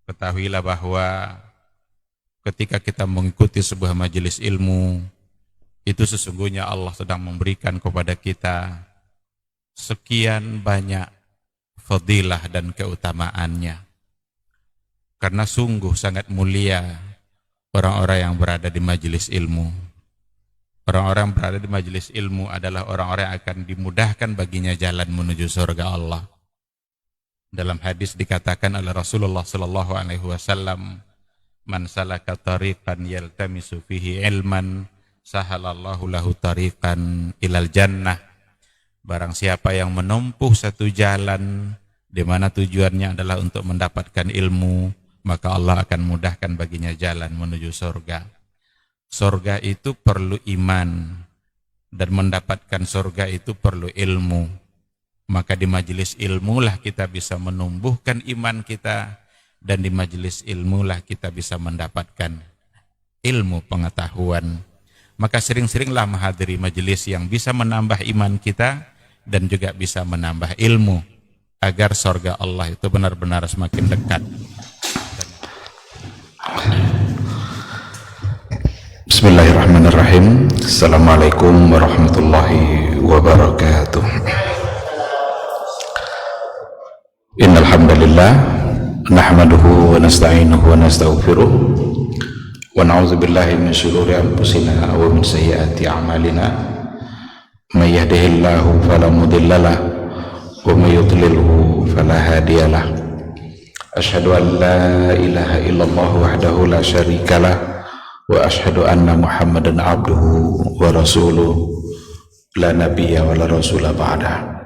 Ketahuilah bahwa ketika kita mengikuti sebuah majelis ilmu, itu sesungguhnya Allah sedang memberikan kepada kita sekian banyak fadilah dan keutamaannya. Karena sungguh sangat mulia orang-orang yang berada di majelis ilmu. Orang-orang yang berada di majelis ilmu adalah orang-orang yang akan dimudahkan baginya jalan menuju surga Allah. Dalam hadis dikatakan oleh Rasulullah sallallahu alaihi wasallam, "Man salaka tariqan yaltamisu fihi ilman, sahalallahu lahu tariqan ilal jannah." Barang siapa yang menempuh satu jalan di mana tujuannya adalah untuk mendapatkan ilmu, maka Allah akan mudahkan baginya jalan menuju surga. Surga itu perlu iman, dan mendapatkan surga itu perlu ilmu. Maka di majelis ilmulah kita bisa menumbuhkan iman kita, dan di majelis ilmulah kita bisa mendapatkan ilmu pengetahuan. Maka sering-seringlah menghadiri majelis yang bisa menambah iman kita dan juga bisa menambah ilmu, agar surga Allah itu benar-benar semakin dekat. Bismillahirrahmanirrahim. Assalamualaikum warahmatullahi wabarakatuh. Innal hamdalillah nahmaduhu wa nasta'inuhu wa nastaghfiruh wa na'udzu billahi min shururi anfusina wa min sayyiati a'malina. May yahdihillahu fala mudhillalah wa may yudlilhu fala hadiyalah. Asyhadu an la ilaha illallah wahdahu la syarikalah wa ashhadu anna Muhammadan abduhu wa rasuluh la nabiyya wa la rasula ba'da.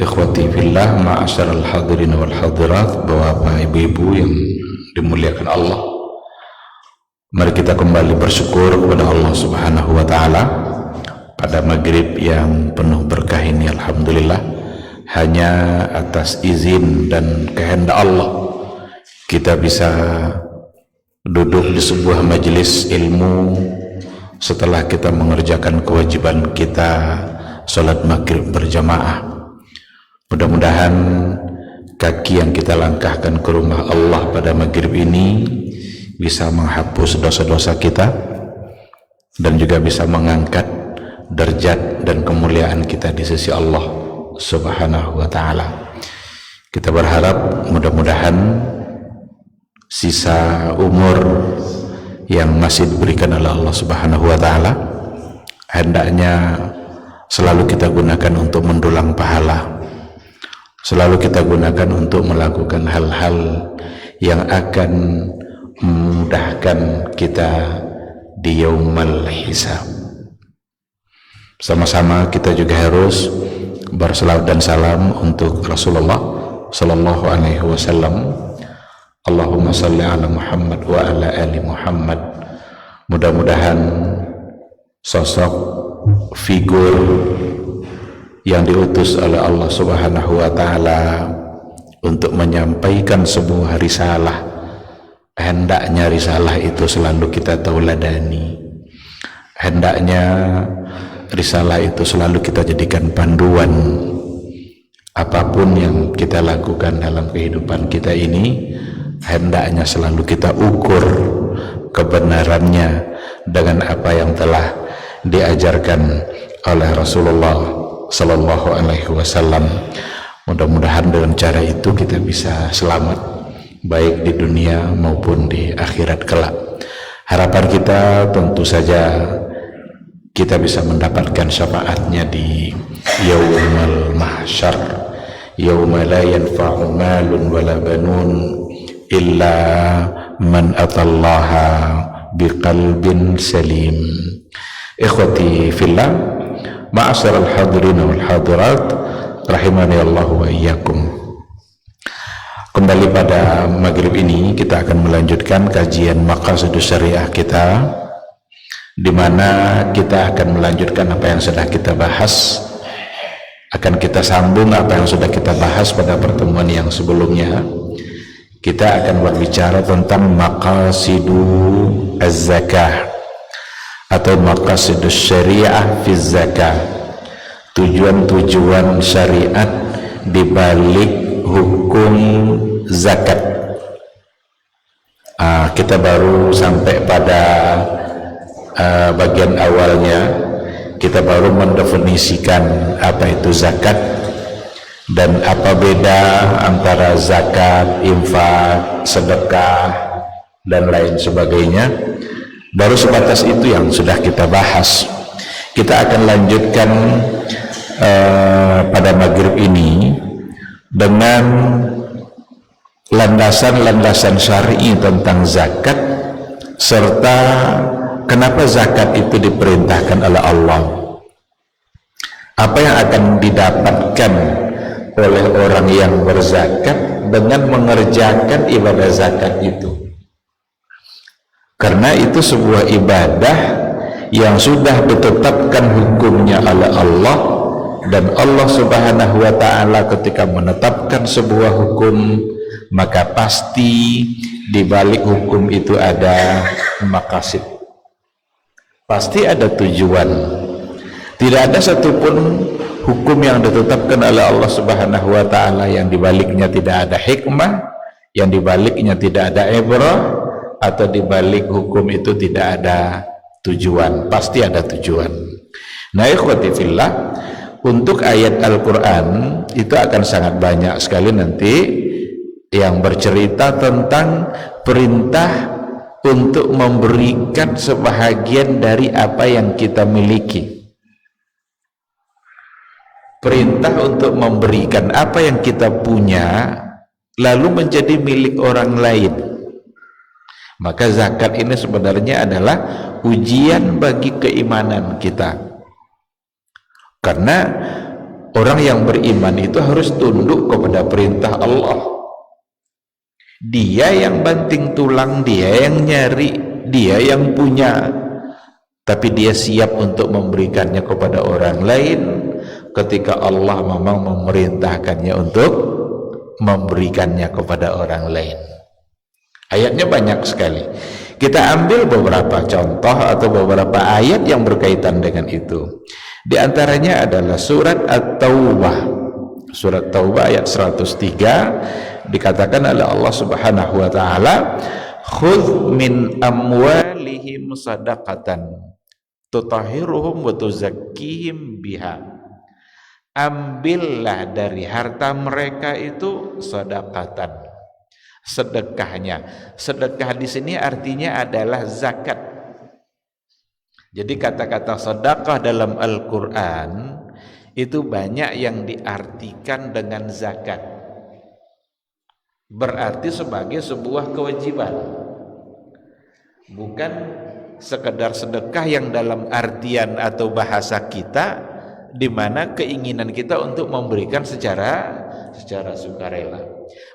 Ikhwati fillah, ma'asyaral hadirin wal hadirat, bapak ibu-ibu yang dimuliakan Allah, mari kita kembali bersyukur kepada Allah Subhanahu wa taala pada maghrib yang penuh berkah ini. Alhamdulillah, hanya atas izin dan kehendak Allah kita bisa duduk di sebuah majelis ilmu setelah kita mengerjakan kewajiban kita sholat maghrib berjamaah. Mudah-mudahan kaki yang kita langkahkan ke rumah Allah pada maghrib ini bisa menghapus dosa-dosa kita dan juga bisa mengangkat derajat dan kemuliaan kita di sisi Allah Subhanahu wa taala. Kita berharap mudah-mudahan sisa umur yang masih diberikan oleh Allah Subhanahu wa taala hendaknya selalu kita gunakan untuk mendulang pahala, selalu kita gunakan untuk melakukan hal-hal yang akan memudahkan kita di yaumul hisab. Sama-sama kita juga harus berselawat dan salam untuk Rasulullah sallallahu alaihi wasallam. Allahumma salli ala Muhammad wa ala ali Muhammad. Mudah-mudahan sosok figur yang diutus oleh Allah Subhanahu wa taala untuk menyampaikan sebuah risalah, hendaknya risalah itu selalu kita tauladani. Hendaknya risalah itu selalu kita jadikan panduan. Apapun yang kita lakukan dalam kehidupan kita ini, hendaknya selalu kita ukur kebenarannya dengan apa yang telah diajarkan oleh Rasulullah sallallahu alaihi wasallam. Mudah-mudahan dengan cara itu kita bisa selamat baik di dunia maupun di akhirat kelak. Harapan kita tentu saja kita bisa mendapatkan syafaatnya di yaumul mahsyar, yauma la yanfa'u malun wala banun illa man atallaha biqalbin salim. Ikhwati fillah, ma'asyaral hadirin wal hadirat, rahimani Allah wa iyyakum. Kembali pada maghrib ini kita akan melanjutkan kajian maqasidus syariah kita, di mana kita akan melanjutkan apa yang sudah kita bahas, akan kita sambung apa yang sudah kita bahas pada pertemuan yang sebelumnya. Kita akan berbicara tentang maqasidu az-zakah atau maqasidus syariah fi zakah, tujuan-tujuan syariat di balik hukum zakat. Kita baru sampai pada bagian awalnya. Kita baru mendefinisikan apa itu zakat dan apa beda antara zakat, infak, sedekah dan lain sebagainya. Baru sebatas itu yang sudah kita bahas. Kita akan lanjutkan pada maghrib ini dengan landasan-landasan syar'i tentang zakat, serta kenapa zakat itu diperintahkan oleh Allah, apa yang akan didapatkan oleh orang yang berzakat dengan mengerjakan ibadah zakat itu, karena itu sebuah ibadah yang sudah ditetapkan hukumnya oleh Allah. Dan Allah Subhanahu wa ta'ala ketika menetapkan sebuah hukum, maka pasti di balik hukum itu ada maqasid, pasti ada tujuan. Tidak ada satupun hukum yang ditetapkan oleh Allah Subhanahu wa ta'ala yang di baliknya tidak ada hikmah, yang di baliknya tidak ada ibrah, atau di balik hukum itu tidak ada tujuan. Pasti ada tujuan. Nah, ikhwati fillah, untuk ayat Al-Quran itu akan sangat banyak sekali nanti yang bercerita tentang perintah untuk memberikan sebahagian dari apa yang kita miliki, perintah untuk memberikan apa yang kita punya lalu menjadi milik orang lain. Maka zakat ini sebenarnya adalah ujian bagi keimanan kita. Karena orang yang beriman itu harus tunduk kepada perintah Allah. Dia yang banting tulang, dia yang nyari, dia yang punya, tapi dia siap untuk memberikannya kepada orang lain ketika Allah memang memerintahkannya untuk memberikannya kepada orang lain. Ayatnya banyak sekali. Kita ambil beberapa contoh atau beberapa ayat yang berkaitan dengan itu. Di antaranya adalah surat At-Taubah. Surat Taubah ayat 103 dikatakan oleh Allah Subhanahu wa taala, "Khudz min amwalihim shadaqatan tutahhiruhum wa tuzakkihim biha." Ambillah dari harta mereka itu sedekatan, sedekahnya. Sedekah di sini artinya adalah zakat. Jadi kata-kata sedekah dalam Al-Quran itu banyak yang diartikan dengan zakat, berarti sebagai sebuah kewajiban, bukan sekedar sedekah yang dalam artian atau bahasa kita di mana keinginan kita untuk memberikan secara sukarela.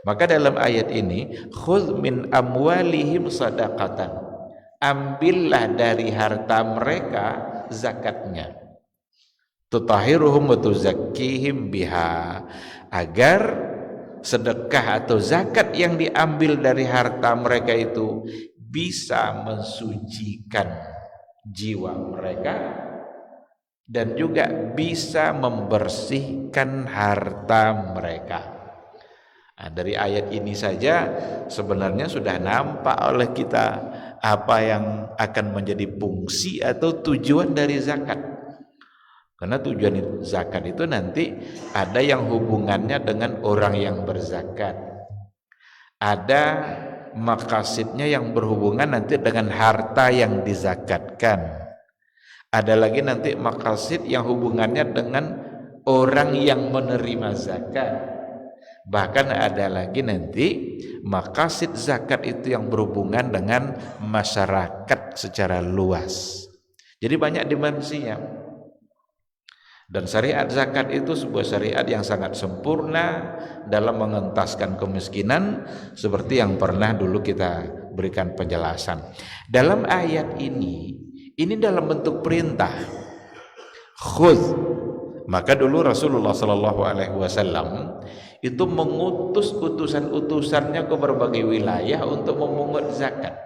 Maka dalam ayat ini, khudz min amwalihim shadaqatan, ambillah dari harta mereka zakatnya, tutahhiruhum wa tuzakkihim biha, agar sedekah atau zakat yang diambil dari harta mereka itu bisa mensucikan jiwa mereka dan juga bisa membersihkan harta mereka. Nah, dari ayat ini saja sebenarnya sudah nampak oleh kita apa yang akan menjadi fungsi atau tujuan dari zakat. Karena tujuan zakat itu nanti ada yang hubungannya dengan orang yang berzakat, ada maqasidnya yang berhubungan nanti dengan harta yang dizakatkan, ada lagi nanti maqasid yang hubungannya dengan orang yang menerima zakat. Bahkan ada lagi nanti maqasid zakat itu yang berhubungan dengan masyarakat secara luas. Jadi banyak dimensinya. Dan syariat zakat itu sebuah syariat yang sangat sempurna dalam mengentaskan kemiskinan, seperti yang pernah dulu kita berikan penjelasan. Dalam ayat ini dalam bentuk perintah. Khudz. Maka dulu Rasulullah SAW itu mengutus utusan-utusannya ke berbagai wilayah untuk memungut zakat.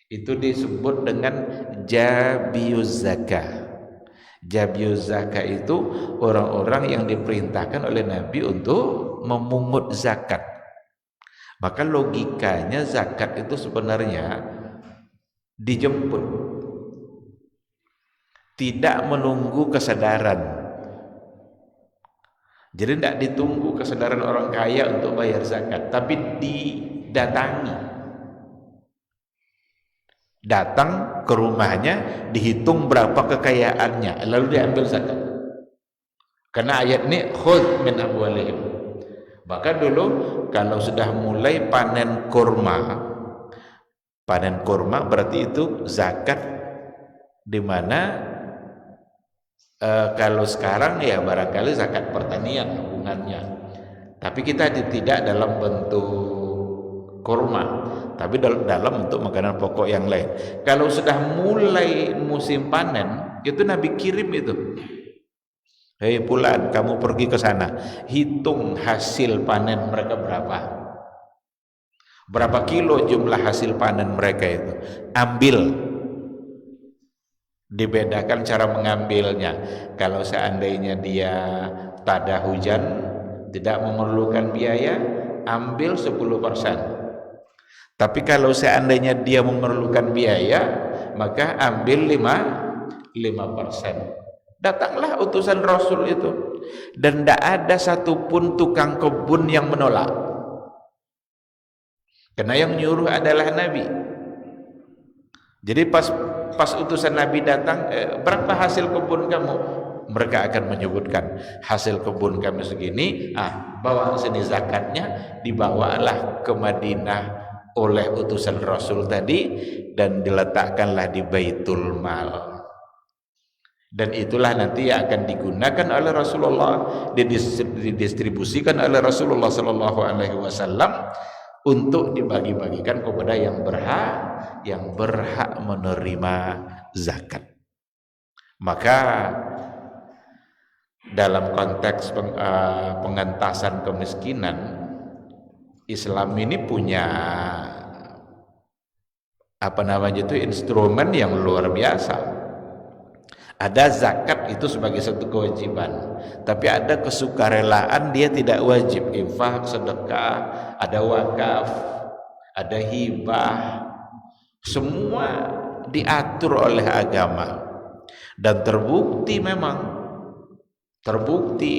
Itu disebut dengan Jabiyuz Zakah. Jabiyuz Zakah itu orang-orang yang diperintahkan oleh Nabi untuk memungut zakat. Maka logikanya zakat itu sebenarnya dijemput, tidak menunggu kesadaran. Jadi tidak ditunggu kesadaran orang kaya untuk bayar zakat, tapi didatangi. Datang ke rumahnya, dihitung berapa kekayaannya, lalu diambil zakat. Karena ayat ini khudh min amwalihim. Bahkan dulu kalau sudah mulai panen kurma berarti itu zakat, di mana kalau sekarang ya barangkali zakat pertanian hubungannya, tapi kita tidak dalam bentuk kurma, tapi dalam bentuk makanan pokok yang lain. Kalau sudah mulai musim panen, itu Nabi kirim itu, hei Fulan, kamu pergi ke sana, hitung hasil panen mereka berapa kilo jumlah hasil panen mereka itu, ambil. Dibedakan cara mengambilnya. Kalau seandainya dia tak ada hujan, tidak memerlukan biaya, ambil 10%. Tapi kalau seandainya dia memerlukan biaya, maka ambil 5%. Datanglah utusan Rasul itu, dan tidak ada satupun tukang kebun yang menolak, karena yang nyuruh adalah Nabi. Jadi pas utusan Nabi datang, berapa hasil kebun kamu? Mereka akan menyebutkan hasil kebun kami segini. Bawa sini zakatnya, dibawalah ke Madinah oleh utusan Rasul tadi dan diletakkanlah di Baitul Mal. Dan itulah nanti yang akan digunakan oleh Rasulullah, didistribusikan oleh Rasulullah Sallallahu Alaihi Wasallam untuk dibagi-bagikan kepada yang berhak menerima zakat. Maka dalam konteks pengentasan kemiskinan, Islam ini punya instrumen yang luar biasa. Ada zakat itu sebagai satu kewajiban, tapi ada kesukarelaan dia tidak wajib. Infak, sedekah, ada wakaf, ada hibah, semua diatur oleh agama. Dan terbukti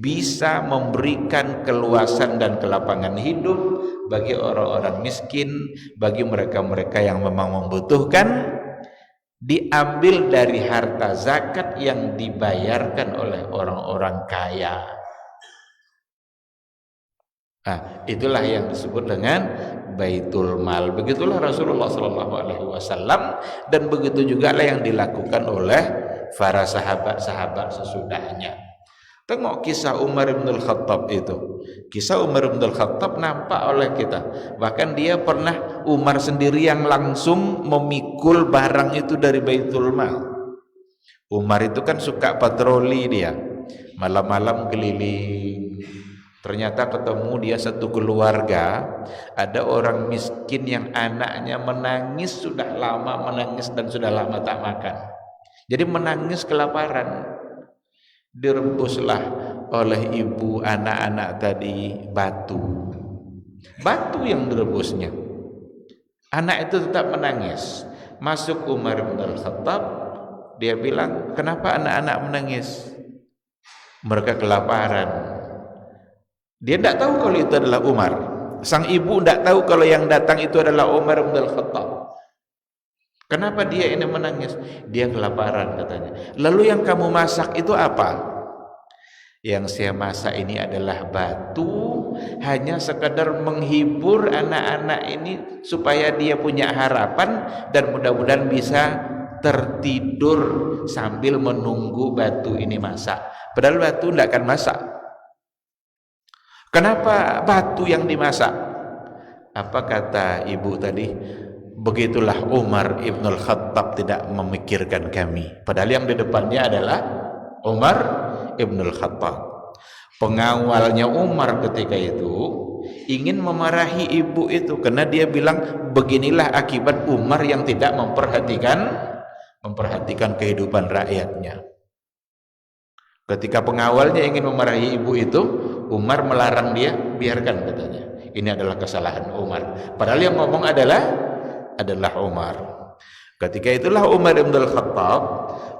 bisa memberikan keluasan dan kelapangan hidup bagi orang-orang miskin, bagi mereka-mereka yang memang membutuhkan. Diambil dari harta zakat yang dibayarkan oleh orang-orang kaya. Itulah yang disebut dengan Baitul Mal. Begitulah Rasulullah Sallallahu Alaihi Wasallam, dan begitu juga lah yang dilakukan oleh para sahabat-sahabat sesudahnya. Tengok kisah Umar bin Khattab itu. Kisah Umar bin Khattab nampak oleh kita. Bahkan dia pernah, Umar sendiri yang langsung memikul barang itu dari Baitul Mal. Umar itu kan suka patroli dia, malam-malam keliling. Ternyata ketemu dia satu keluarga, ada orang miskin yang anaknya menangis, sudah lama menangis dan sudah lama tak makan. Jadi menangis kelaparan. Direbuslah oleh ibu anak-anak tadi batu yang direbusnya. Anak itu tetap menangis. Masuk Umar bin Khattab, dia bilang, kenapa anak-anak menangis? Mereka kelaparan. Dia tidak tahu kalau itu adalah Umar. Sang ibu tidak tahu kalau yang datang itu adalah Umar bin Khattab. Kenapa dia ini menangis? Dia kelaparan katanya. Lalu yang kamu masak itu apa? Yang saya masak ini adalah batu, hanya sekadar menghibur anak-anak ini supaya dia punya harapan dan mudah-mudahan bisa tertidur sambil menunggu batu ini masak. Padahal batu tidak akan masak. Kenapa batu yang dimasak? Apa kata ibu tadi? Begitulah Umar ibn al-Khattab tidak memikirkan kami. Padahal yang di depannya adalah Umar ibn al-Khattab. Pengawalnya Umar ketika itu ingin memarahi ibu itu, karena dia bilang, beginilah akibat Umar yang tidak memperhatikan kehidupan rakyatnya. Ketika pengawalnya ingin memarahi ibu itu, Umar melarang dia, biarkan katanya. ini adalah kesalahan Umar. Padahal yang ngomong adalah Umar. Ketika itulah Umar bin Khattab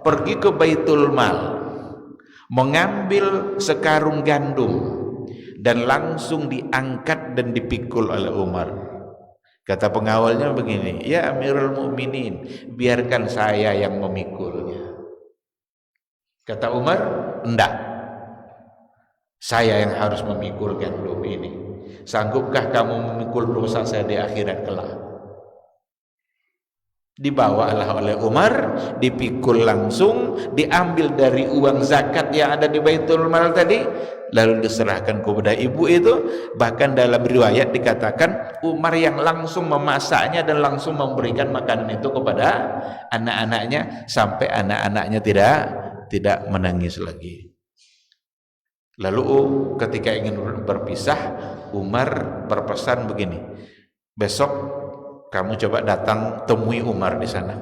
pergi ke Baitul Mal, mengambil sekarung gandum dan langsung diangkat dan dipikul oleh Umar. Kata pengawalnya begini, ya Amirul Mukminin, biarkan saya yang memikulnya. Kata Umar, enggak, saya yang harus memikul gandum ini. Sanggupkah kamu memikul dosa saya di akhirat kelak? Dibawalah oleh Umar, dipikul langsung, diambil dari uang zakat yang ada di Baitul Mal tadi, lalu diserahkan kepada ibu itu. Bahkan dalam riwayat dikatakan Umar yang langsung memasaknya dan langsung memberikan makanan itu kepada anak-anaknya, sampai anak-anaknya tidak menangis lagi. Lalu ketika ingin berpisah, Umar berpesan begini, besok kamu coba datang temui Umar di sana.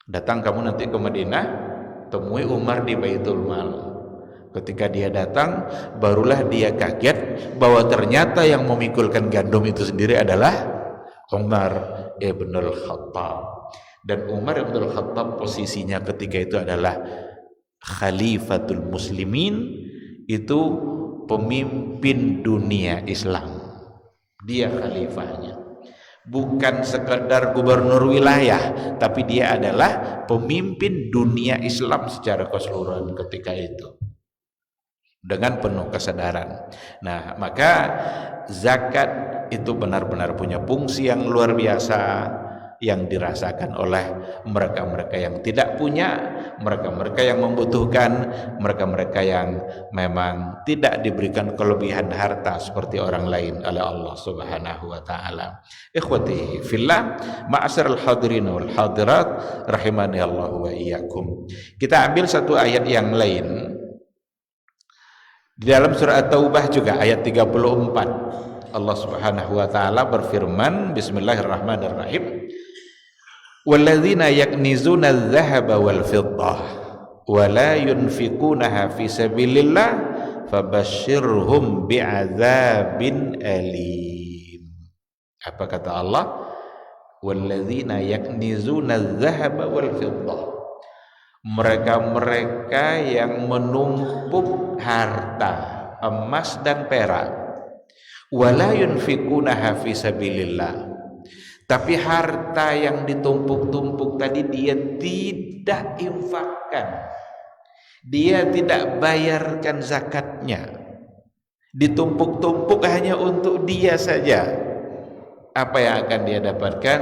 Datang kamu nanti ke Madinah, temui Umar di Baitul Mal. Ketika dia datang, barulah dia kaget bahwa ternyata yang memikulkan gandum itu sendiri adalah Umar ibn al-Khattab. Dan Umar ibn al-Khattab posisinya ketika itu adalah Khalifatul Muslimin, itu pemimpin dunia Islam. Dia khalifahnya. Bukan sekedar gubernur wilayah, tapi dia adalah pemimpin dunia Islam secara keseluruhan ketika itu, dengan penuh kesadaran. Nah, maka zakat itu benar-benar punya fungsi yang luar biasa yang dirasakan oleh mereka-mereka yang tidak punya, mereka-mereka yang membutuhkan, mereka-mereka yang memang tidak diberikan kelebihan harta seperti orang lain oleh Allah Subhanahu wa taala. Ikhwati fillah, ma'asyiral hadirin wal hadirat rahimani Allah wa iyyakum. Kita ambil satu ayat yang lain di dalam surah At-Taubah juga ayat 34. Allah Subhanahu wa taala berfirman, bismillahirrahmanirrahim, walladzina yaknizuna adh-dhahaba wal fiddah wa la yunfikunaha fi sabilillah fabashshirhum bi'adzabin alim. Apa kata Allah? Walladzina yaknizuna adh-dhahaba wal fiddah, mereka-mereka yang menumpuk harta emas dan perak, wala yunfikunaha fi sabilillah, tapi harta yang ditumpuk-tumpuk tadi dia tidak infakkan, dia tidak bayarkan zakatnya, ditumpuk-tumpuk hanya untuk dia saja. Apa yang akan dia dapatkan?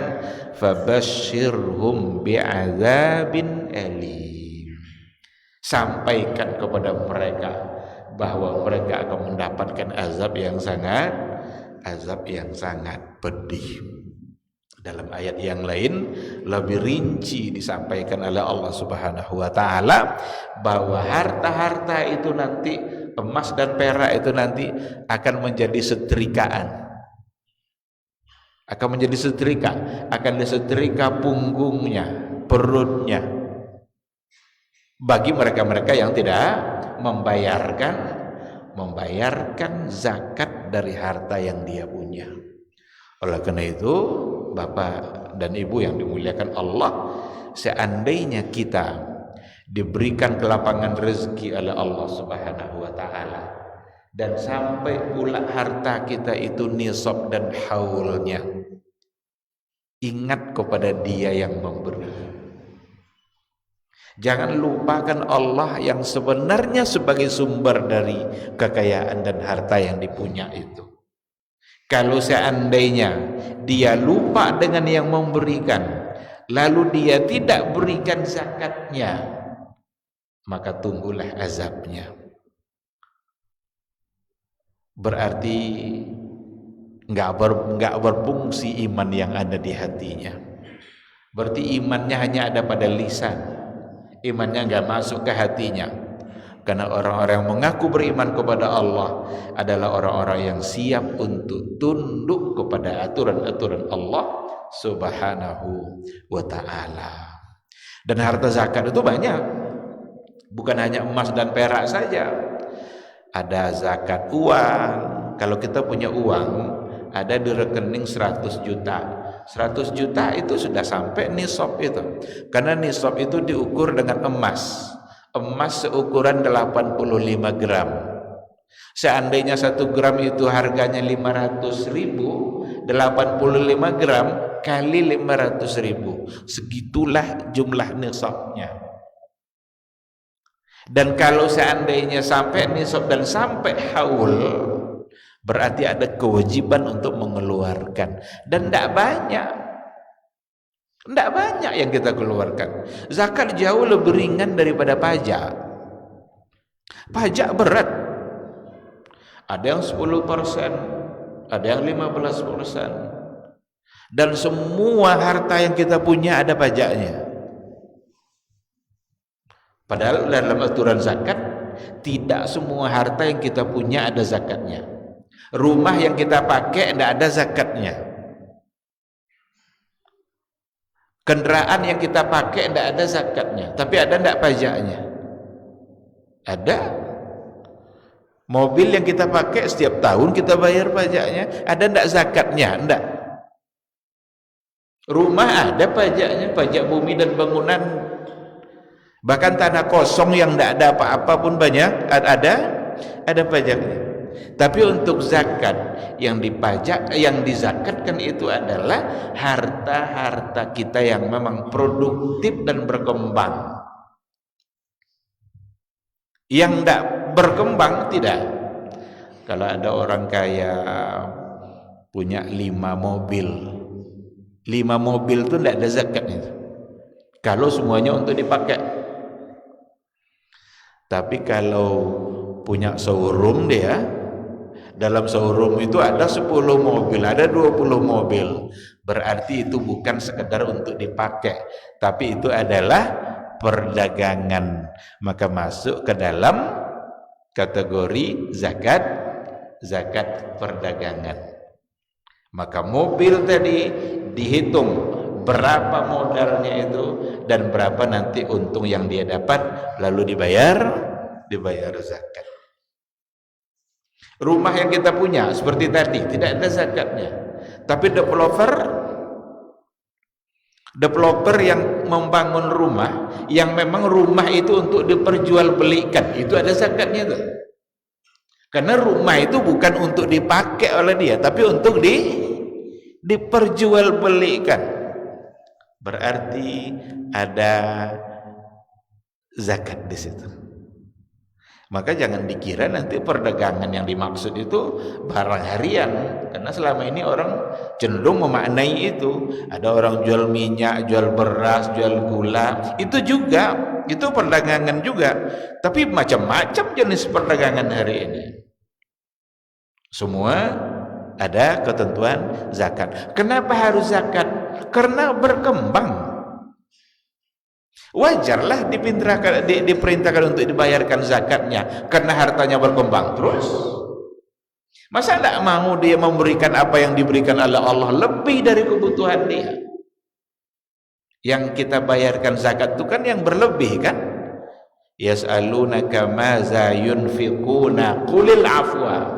Fabashshirhum bi'adzabin alim, sampaikan kepada mereka bahwa mereka akan mendapatkan azab yang sangat pedih. Dalam ayat yang lain lebih rinci disampaikan oleh Allah Subhanahu wa taala bahwa harta-harta itu nanti, emas dan perak itu nanti akan menjadi setrikaan. Akan disetrika punggungnya, perutnya, bagi mereka-mereka yang tidak membayarkan zakat dari harta yang dia punya. Oleh karena itu, Bapak dan Ibu yang dimuliakan Allah, seandainya kita diberikan kelapangan rezeki oleh Allah Subhanahu wa taala, dan sampai pula harta kita itu nisab dan haulnya, ingat kepada Dia yang memberi. Jangan lupakan Allah yang sebenarnya sebagai sumber dari kekayaan dan harta yang dipunya itu. Kalau seandainya dia lupa dengan yang memberikan, lalu dia tidak berikan zakatnya, maka tunggulah azabnya. Berarti nggak berfungsi iman yang ada di hatinya. Berarti imannya hanya ada pada lisan, imannya nggak masuk ke hatinya. Karena orang-orang yang mengaku beriman kepada Allah adalah orang-orang yang siap untuk tunduk kepada aturan-aturan Allah Subhanahu wa ta'ala. Dan harta zakat itu banyak, bukan hanya emas dan perak saja. Ada zakat uang, kalau kita punya uang ada di rekening 100 juta. 100 juta itu sudah sampai nisab itu. Karena nisab itu diukur dengan emas. Emas seukuran 85 gram. Seandainya 1 gram itu harganya 500.000, 85 gram kali 500.000, segitulah jumlah nisabnya. Dan kalau seandainya sampai nisab dan sampai haul, berarti ada kewajiban untuk mengeluarkan. Dan tidak banyak yang kita keluarkan. Zakat jauh lebih ringan daripada pajak. Pajak berat. Ada yang 10%, ada yang 15%. Dan semua harta yang kita punya ada pajaknya. Padahal dalam aturan zakat, tidak semua harta yang kita punya ada zakatnya. Rumah yang kita pakai tidak ada zakatnya. Kendaraan yang kita pakai tidak ada zakatnya. Tapi ada tidak pajaknya? Ada. Mobil yang kita pakai setiap tahun kita bayar pajaknya. Ada tidak zakatnya? Tidak. Rumah ada pajaknya, pajak bumi dan bangunan. Bahkan tanah kosong yang tidak ada apa-apa pun banyak ada pajaknya. Tapi untuk zakat yang dipajak, yang dizakatkan itu adalah harta-harta kita yang memang produktif dan berkembang. Yang tidak berkembang tidak. Kalau ada orang kaya punya 5 mobil, 5 mobil itu tidak ada zakatnya. Kalau semuanya untuk dipakai. Tapi kalau punya showroom dia, dalam showroom itu ada 10 mobil, ada 20 mobil. Berarti itu bukan sekedar untuk dipakai, tapi itu adalah perdagangan. Maka masuk ke dalam kategori zakat perdagangan. Maka mobil tadi dihitung berapa modalnya itu dan berapa nanti untung yang dia dapat, lalu dibayar zakat. Rumah yang kita punya seperti tadi tidak ada zakatnya. Tapi developer yang membangun rumah, yang memang rumah itu untuk diperjualbelikan, itu ada zakatnya tuh. Karena rumah itu bukan untuk dipakai oleh dia, tapi untuk diperjualbelikan. Berarti ada zakat di situ. Maka jangan dikira nanti perdagangan yang dimaksud itu barang harian, karena selama ini orang cenderung memaknai itu. Ada orang jual minyak, jual beras, jual gula, itu juga, itu perdagangan juga. Tapi macam-macam jenis perdagangan hari ini. Semua ada ketentuan zakat. Kenapa harus zakat? Karena berkembang. Wajarlah diperintahkan untuk dibayarkan zakatnya karena hartanya berkembang terus. Masa tidak mau dia memberikan apa yang diberikan oleh Allah lebih dari kebutuhan dia? Yang kita bayarkan zakat itu kan yang berlebih kan? Yas'alunaka maza yunfiquna qulil afwa.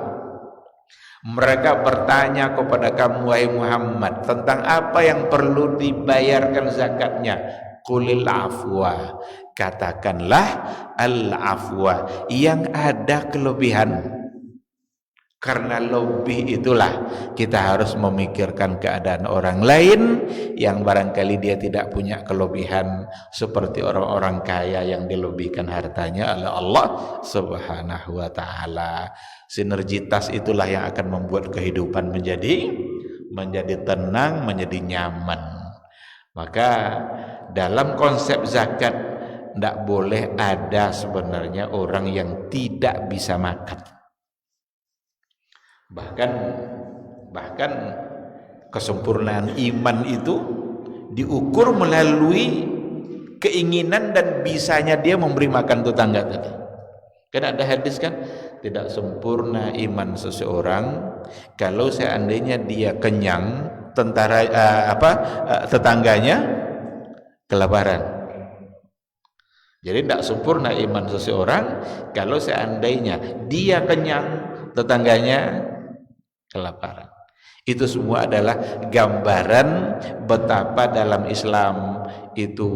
Mereka bertanya kepada kamu wahai Muhammad tentang apa yang perlu dibayarkan zakatnya. Qulil afwa, katakanlah al afwa, yang ada kelebihan. Karena lebih itulah kita harus memikirkan keadaan orang lain yang barangkali dia tidak punya kelebihan seperti orang-orang kaya yang dilebihkan hartanya oleh Allah Subhanahu wa taala. Sinergitas itulah yang akan membuat kehidupan menjadi tenang, menjadi nyaman. Maka dalam konsep zakat tidak boleh ada sebenarnya orang yang tidak bisa makan. Bahkan kesempurnaan iman itu diukur melalui keinginan dan bisanya dia memberi makan tetangga tadi. Kan ada hadis kan, tidak sempurna iman seseorang kalau seandainya dia kenyang, tetangganya kelaparan. Jadi tidak sempurna iman seseorang kalau seandainya dia kenyang, tetangganya kelaparan. Itu semua adalah gambaran betapa dalam Islam itu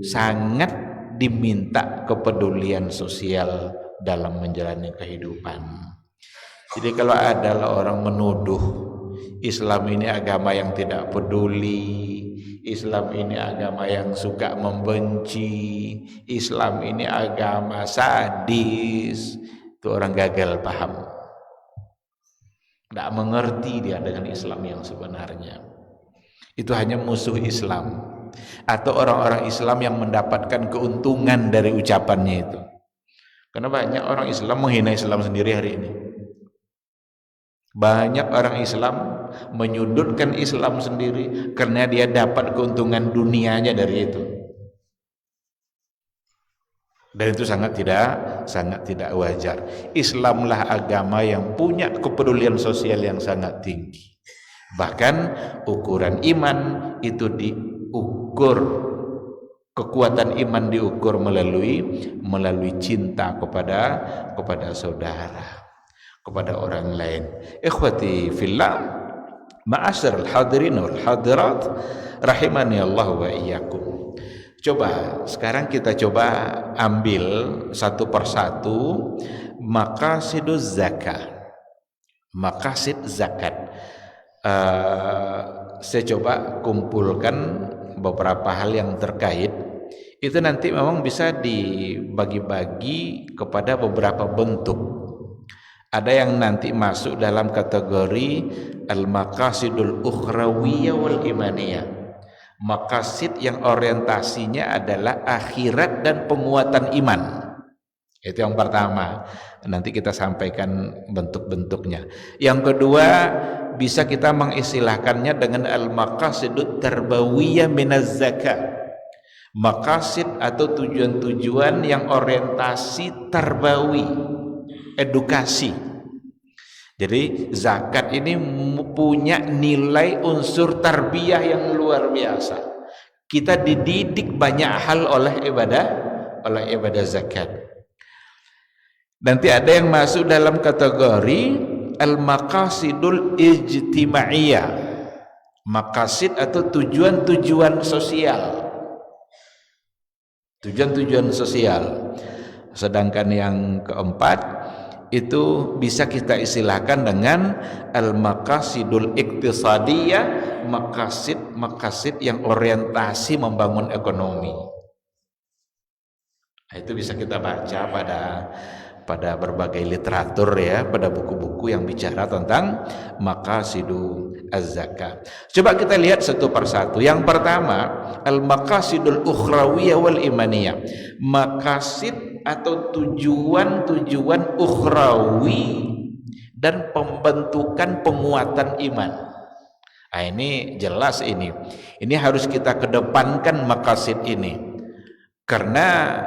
sangat diminta kepedulian sosial dalam menjalani kehidupan. Jadi kalau adalah orang menuduh Islam ini agama yang tidak peduli, Islam ini agama yang suka membenci, Islam ini agama sadis, itu orang gagal paham. Tidak mengerti dia dengan Islam yang sebenarnya. Itu hanya musuh Islam atau orang-orang Islam yang mendapatkan keuntungan dari ucapannya itu. Karena banyak orang Islam menghina Islam sendiri hari ini. Banyak orang Islam menyudutkan Islam sendiri karena dia dapat keuntungan dunianya dari itu. Dan itu sangat tidak wajar. Islamlah agama yang punya kepedulian sosial yang sangat tinggi. Bahkan ukuran iman itu diukur, kekuatan iman diukur melalui cinta kepada saudara, kepada orang lain. Ikhwati fillah, ma'asyiral hadirin wal hadirat rahimani Allah wa iyyakum. Coba sekarang kita ambil satu persatu maqasiduz zakat. Maqasid zakat. Saya coba kumpulkan beberapa hal yang terkait. Itu nanti memang bisa dibagi-bagi kepada beberapa bentuk. Ada yang nanti masuk dalam kategori al-maqasidul ukhrawiyah wal imaniyah. Maqasid yang orientasinya adalah akhirat dan penguatan iman. Itu yang pertama. Nanti kita sampaikan bentuk-bentuknya. Yang kedua, bisa kita mengistilahkannya dengan al-maqasidut tarbawiyah minaz zakat. Maqasid atau tujuan-tujuan yang orientasi tarbawi, edukasi. Jadi zakat ini punya nilai unsur tarbiyah yang luar biasa. Kita dididik banyak hal oleh ibadah zakat. Nanti ada yang masuk dalam kategori al-maqasidul ijtimaiyah. Maqasid atau tujuan-tujuan sosial. Tujuan-tujuan sosial. Sedangkan yang keempat itu bisa kita istilahkan dengan al-maqasidul iktisadiyah, maqasid yang orientasi membangun ekonomi. Nah, itu bisa kita baca pada berbagai literatur ya, pada buku-buku yang bicara tentang maqasidu az-zakat. Coba kita lihat satu persatu. Yang pertama, al-maqasidul ukhrawiyah wal imaniyah. Maqasid atau tujuan-tujuan ukhrawi dan pembentukan penguatan iman. Nah, ini jelas ini. Ini harus kita kedepankan maqasid ini. Karena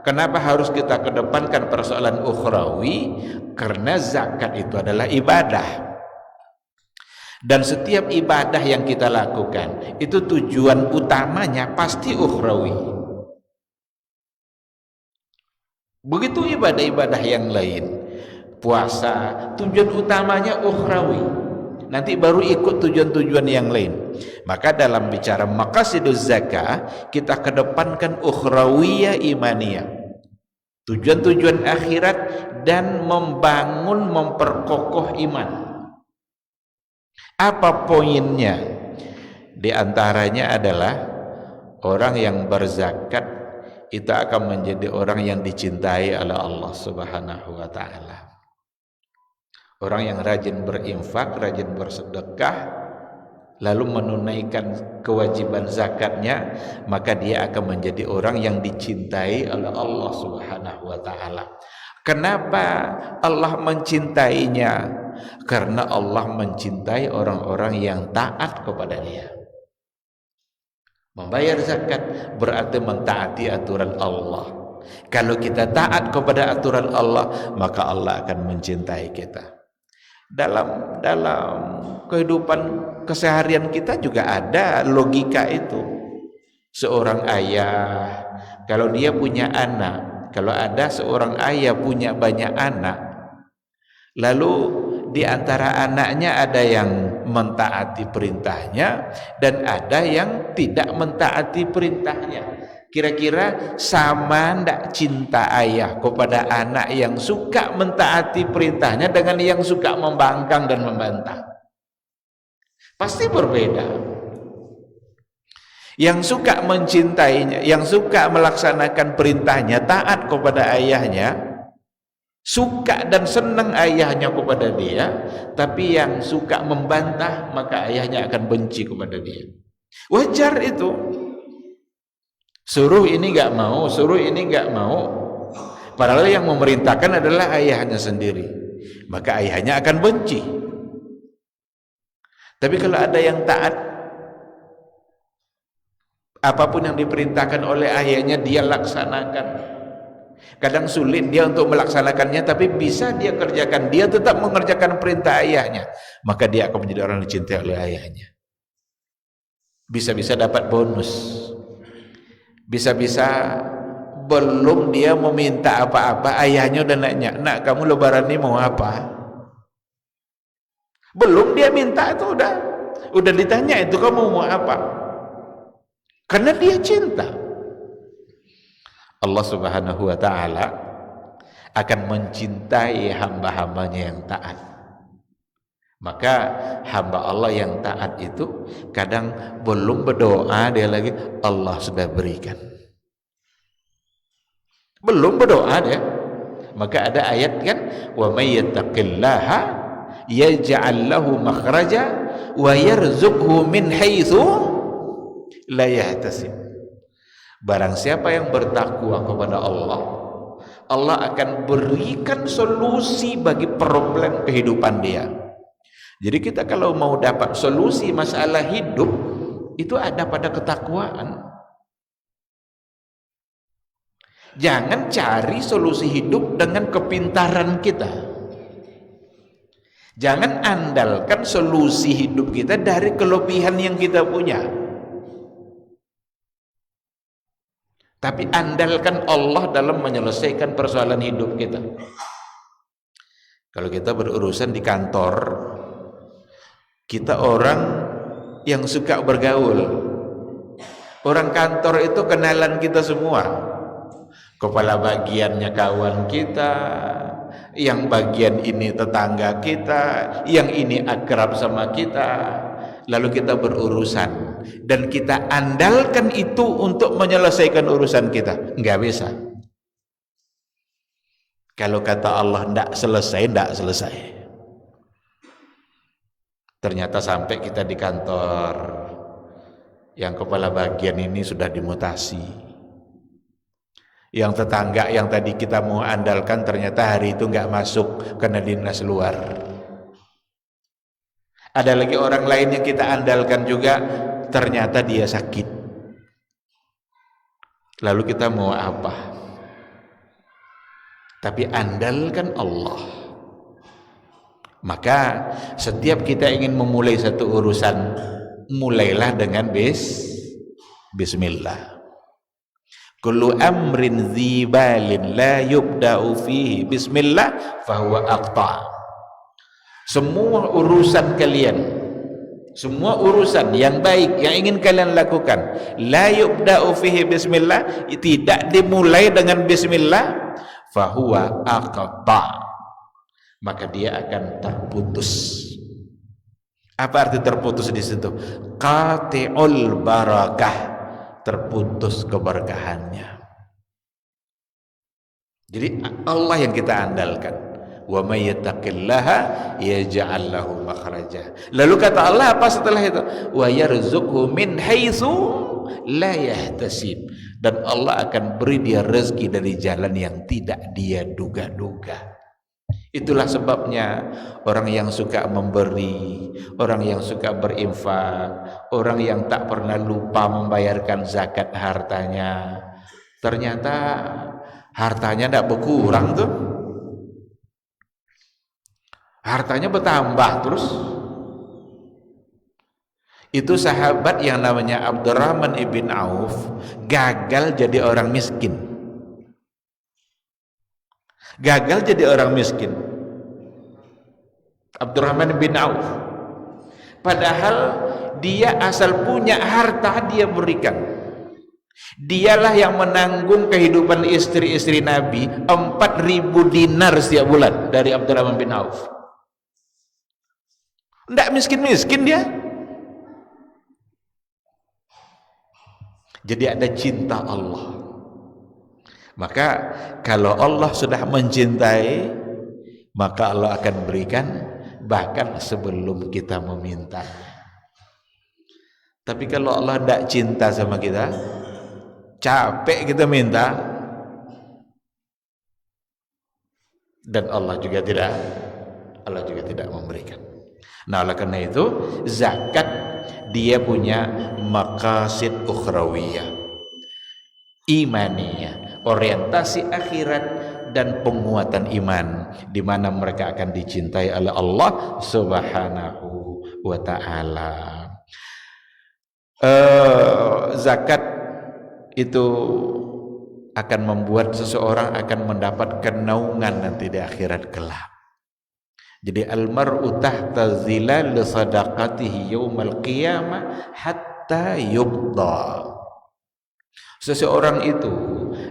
kenapa harus kita kedepankan persoalan ukhrawi? Karena zakat itu adalah ibadah. Dan setiap ibadah yang kita lakukan itu tujuan utamanya pasti ukhrawi. Begitu ibadah-ibadah yang lain. Puasa, tujuan utamanya ukhrawi. Nanti baru ikut tujuan-tujuan yang lain. Maka dalam bicara maqasiduz zakah, kita kedepankan ukhrawiyah imaniyah. Tujuan-tujuan akhirat dan memperkokoh iman. Apa poinnya? Di antaranya adalah orang yang berzakat itu akan menjadi orang yang dicintai oleh Allah Subhanahu wa taala. Orang yang rajin berinfak, rajin bersedekah, lalu menunaikan kewajiban zakatnya, maka dia akan menjadi orang yang dicintai oleh Allah Subhanahu wa taala. Kenapa Allah mencintainya? Karena Allah mencintai orang-orang yang taat kepada Dia. Membayar zakat berarti mentaati aturan Allah. Kalau kita taat kepada aturan Allah, maka Allah akan mencintai kita. Dalam kehidupan keseharian kita juga ada logika itu. Seorang ayah, kalau dia punya anak, kalau ada seorang ayah punya banyak anak, lalu di antara anaknya ada yang mentaati perintahnya dan ada yang tidak mentaati perintahnya. Kira-kira sama ndak cinta ayah kepada anak yang suka mentaati perintahnya dengan yang suka membangkang dan membantah? Pasti berbeda. Yang suka mencintainya, yang suka melaksanakan perintahnya, taat kepada ayahnya, suka dan senang ayahnya kepada dia, tapi yang suka membantah, maka ayahnya akan benci kepada dia. Wajar itu. Suruh ini enggak mau, suruh ini enggak mau. Padahal yang memerintahkan adalah ayahnya sendiri. Maka ayahnya akan benci. Tapi kalau ada yang taat, apapun yang diperintahkan oleh ayahnya dia laksanakan. Kadang sulit dia untuk melaksanakannya, tapi bisa dia kerjakan. Dia tetap mengerjakan perintah ayahnya, maka dia akan menjadi orang yang dicintai oleh ayahnya. Bisa-bisa dapat bonus. Bisa-bisa belum dia meminta apa-apa, ayahnya udah nanya, "Nak, kamu lebaran ini mau apa?" Belum dia minta itu udah ditanya itu, "Kamu mau apa?" Karena dia cinta. Allah Subhanahu wa ta'ala akan mencintai hamba-hambanya yang taat. Maka hamba Allah yang taat itu kadang belum berdoa dia lagi, Allah sudah berikan. Belum berdoa dia. Maka ada ayat kan, wa may yattaqillaha yaj'al lahu makhraja wa yarzuqhu min haitsu la yahtasib. Barang siapa yang bertakwa kepada Allah, Allah akan berikan solusi bagi problem kehidupan dia. Jadi kita kalau mau dapat solusi masalah hidup, itu ada pada ketakwaan. Jangan cari solusi hidup dengan kepintaran kita. Jangan andalkan solusi hidup kita dari kelebihan yang kita punya. Tapi andalkan Allah dalam menyelesaikan persoalan hidup kita. Kalau kita berurusan di kantor, kita orang yang suka bergaul. Orang kantor itu kenalan kita semua. Kepala bagiannya kawan kita, yang bagian ini tetangga kita, yang ini akrab sama kita. Lalu kita berurusan dan kita andalkan itu untuk menyelesaikan urusan kita. Enggak bisa. Kalau kata Allah enggak selesai. Ternyata sampai kita di kantor, yang kepala bagian ini sudah dimutasi. Yang tetangga yang tadi kita mau andalkan ternyata hari itu enggak masuk karena dinas luar. Ada lagi orang lain yang kita andalkan juga, ternyata dia sakit. Lalu kita mau apa? Tapi andalkan Allah. Maka setiap kita ingin memulai satu urusan, mulailah dengan bismillah. Kullu amrin dzibalin la yubda'u fihi bismillah fahuwa aqta'. Semua urusan kalian, semua urusan yang baik yang ingin kalian lakukan, la yubda'u fihi bismillah, tidak dimulai dengan bismillah, fahuwa aqta', maka dia akan terputus. Apa arti terputus di situ? Qati'ul barakah, terputus keberkahannya. Jadi Allah yang kita andalkan. Wa may yattaqillaha yaj'al lahu makhraja. Lalu kata Allah apa setelah itu? Wa yarzuqhu min haitsu la yahtasib. Dan Allah akan beri dia rezeki dari jalan yang tidak dia duga-duga. Itulah sebabnya orang yang suka memberi, orang yang suka berinfak, orang yang tak pernah lupa membayarkan zakat hartanya, ternyata hartanya tidak berkurang tuh. Hartanya bertambah terus. Itu sahabat yang namanya Abdurrahman ibn Auf gagal jadi orang miskin. Gagal jadi orang miskin. Abdurrahman bin Auf. Padahal dia asal punya harta dia berikan. Dialah yang menanggung kehidupan istri-istri Nabi 4.000 dinar setiap bulan dari Abdurrahman bin Auf. Tidak miskin-miskin dia. Jadi ada cinta Allah. Maka kalau Allah sudah mencintai, maka Allah akan berikan bahkan sebelum kita meminta. Tapi kalau Allah tidak cinta sama kita, capek kita minta, dan Allah juga tidak memberikan. Nah, oleh karena itu zakat dia punya maqasid ukhrawiyah, imaniyah, orientasi akhirat dan penguatan iman, di mana mereka akan dicintai oleh Allah Subhanahu wa taala. Zakat itu akan membuat seseorang akan mendapatkan naungan nanti di akhirat kelak. Jadi almar'u tahta zilal sadaqatihi yaumal qiyamah hatta yubda. Seseorang itu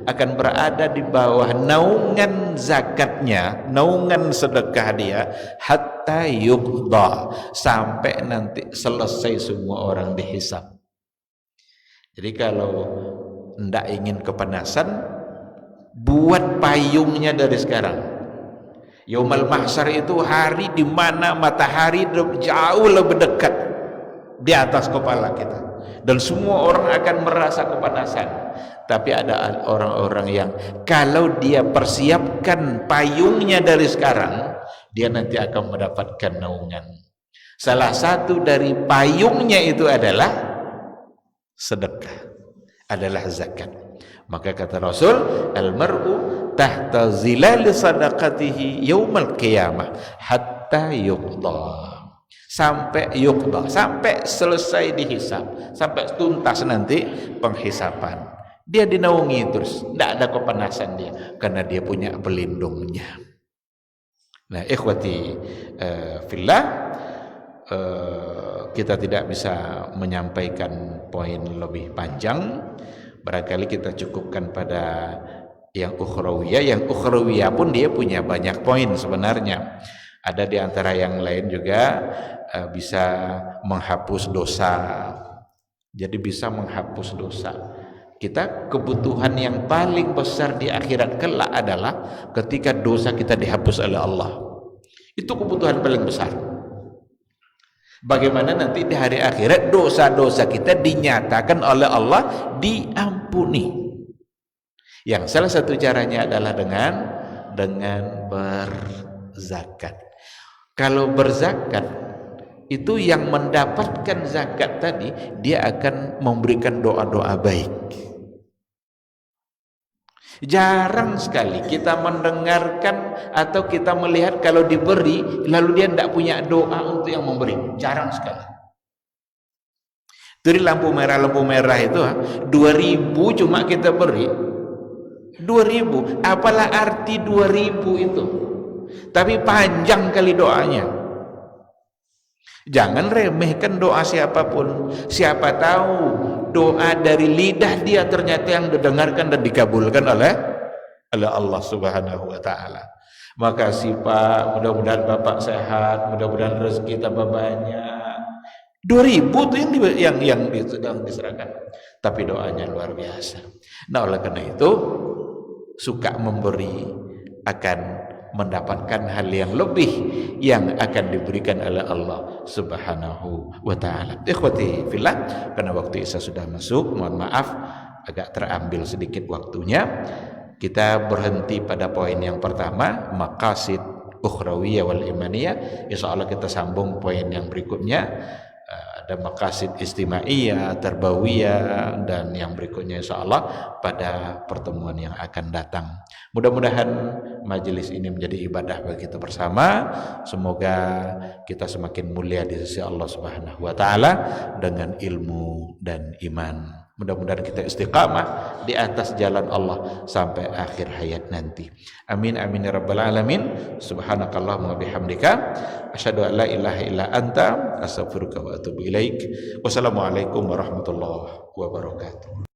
akan berada di bawah naungan zakatnya, naungan sedekah dia, hatta yubda, sampai nanti selesai semua orang dihisab. Jadi kalau tidak ingin kepanasan, buat payungnya dari sekarang. Yaumul mahsyar itu hari di mana matahari jauh lebih dekat di atas kepala kita, dan semua orang akan merasa kepanasan. Tapi ada orang-orang yang kalau dia persiapkan payungnya dari sekarang, dia nanti akan mendapatkan naungan. Salah satu dari payungnya itu adalah sedekah, adalah zakat. Maka kata Rasul, almar'u tahta zilali sadaqatihi yaumal qiyamah hatta yuqda, sampai yuqda, sampai selesai dihisab, sampai tuntas nanti penghisapan. Dia dinaungi terus, tidak ada kepanasan dia, karena dia punya pelindungnya. Nah, ikhwati fillah, kita tidak bisa menyampaikan poin lebih panjang. Barangkali kita cukupkan pada yang ukhrawiyah. Yang ukhrawiyah pun dia punya banyak poin sebenarnya. Ada di antara yang lain juga bisa menghapus dosa. Jadi bisa menghapus dosa. Kita kebutuhan yang paling besar di akhirat kelak adalah ketika dosa kita dihapus oleh Allah. Itu kebutuhan paling besar. Bagaimana nanti di hari akhirat dosa-dosa kita dinyatakan oleh Allah diampuni. Yang salah satu caranya adalah dengan berzakat. Kalau berzakat itu yang mendapatkan zakat tadi, dia akan memberikan doa-doa baik. Jarang sekali kita mendengarkan atau kita melihat kalau diberi lalu dia tidak punya doa untuk yang memberi. Jarang sekali. Dari lampu merah itu 2.000 cuma kita beri 2.000. Apalah arti 2.000 itu? Tapi panjang kali doanya. Jangan remehkan doa siapapun. Siapa tahu doa dari lidah dia ternyata yang didengarkan dan dikabulkan oleh Allah Subhanahu wa taala. Makasih Pak, mudah-mudahan Bapak sehat, mudah-mudahan rezeki tambah banyak. 2.000 itu yang sedang diserahkan. Tapi doanya luar biasa. Nah, oleh karena itu suka memberi akan mendapatkan hal yang lebih yang akan diberikan oleh Allah Subhanahu wa taala. Ikhwati fillah, karena waktu Isya sudah masuk, mohon maaf agak terambil sedikit waktunya. Kita berhenti pada poin yang pertama, maqasid ukhrawiyah wal imaniyah. Insyaallah kita sambung poin yang berikutnya. Ada maqasid istimaiyah, tarbawiyah, dan yang berikutnya insyaallah pada pertemuan yang akan datang. Mudah-mudahan majelis ini menjadi ibadah bagi kita bersama. Semoga kita semakin mulia di sisi Allah Subhanahu wa taala dengan ilmu dan iman. Mudah-mudahan kita istiqamah di atas jalan Allah sampai akhir hayat nanti. Amin amin ya rabbal alamin. Subhanakallahumma bihamdika asyhadu an la ilaha illa anta astaghfiruka wa atubu ilaik. Wassalamualaikum warahmatullahi wabarakatuh.